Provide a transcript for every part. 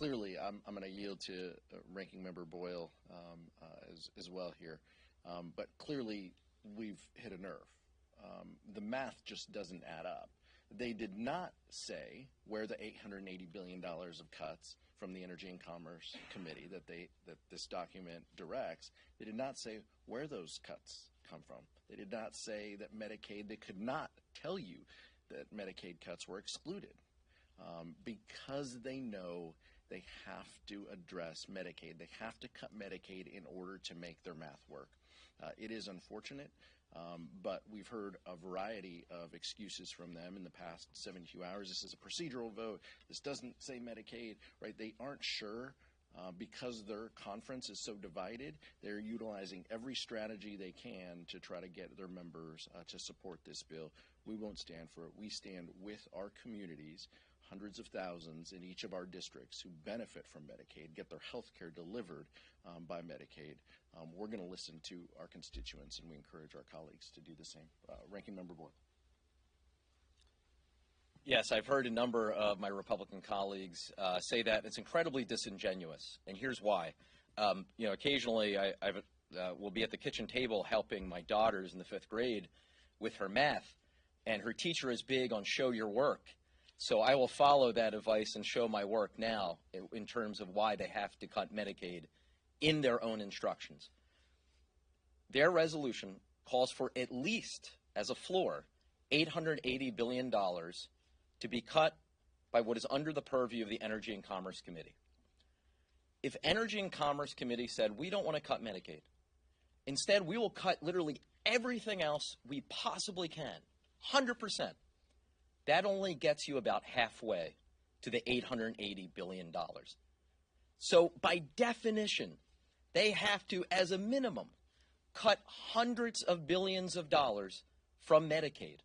clearly, I'm going to yield to Ranking Member Boyle as well here. But clearly, we've hit a nerve. The math just doesn't add up. They did not say where the $880 billion of cuts from the Energy and Commerce Committee that this document directs, they did not say where those cuts come from. They did not say that Medicaid, they could not tell you that Medicaid cuts were excluded because they know they have to address Medicaid. They have to cut Medicaid in order to make their math work. It is unfortunate, but we've heard a variety of excuses from them in the past 72 hours. This is a procedural vote. This doesn't say Medicaid, right? They aren't sure because their conference is so divided. They're utilizing every strategy they can to try to get their members to support this bill. We won't stand for it. We stand with our communities, hundreds of thousands in each of our districts who benefit from Medicaid, get their health care delivered by Medicaid. We're going to listen to our constituents, and we encourage our colleagues to do the same. Ranking Member Boyle. Yes, I've heard a number of my Republican colleagues say that it's incredibly disingenuous, and here's why. Occasionally I will be at the kitchen table helping my daughters in the 5th grade with her math, and her teacher is big on show your work. So I will follow that advice and show my work now in terms of why they have to cut Medicaid in their own instructions. Their resolution calls for at least, as a floor, $880 billion to be cut by what is under the purview of the Energy and Commerce Committee. If Energy and Commerce Committee said, we don't want to cut Medicaid, instead we will cut literally everything else we possibly can, 100%, that only gets you about halfway to the $880 billion. So by definition, they have to, as a minimum, cut hundreds of billions of dollars from Medicaid.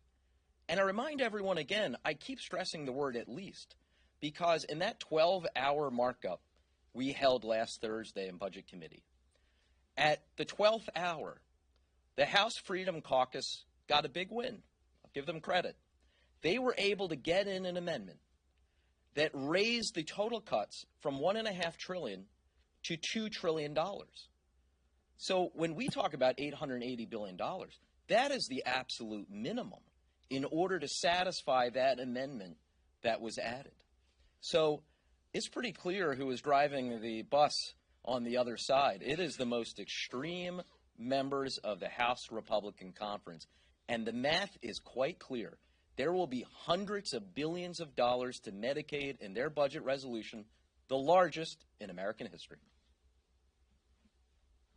And I remind everyone again, I keep stressing the word at least, because in that 12-hour markup we held last Thursday in Budget Committee, at the 12th hour, the House Freedom Caucus got a big win. I'll give them credit. They were able to get in an amendment that raised the total cuts from $1.5 trillion to $2 trillion. So when we talk about $880 billion, that is the absolute minimum in order to satisfy that amendment that was added. So it's pretty clear who is driving the bus on the other side. It is the most extreme members of the House Republican Conference, and the math is quite clear. There will be hundreds of billions of dollars to Medicaid in their budget resolution, the largest in American history.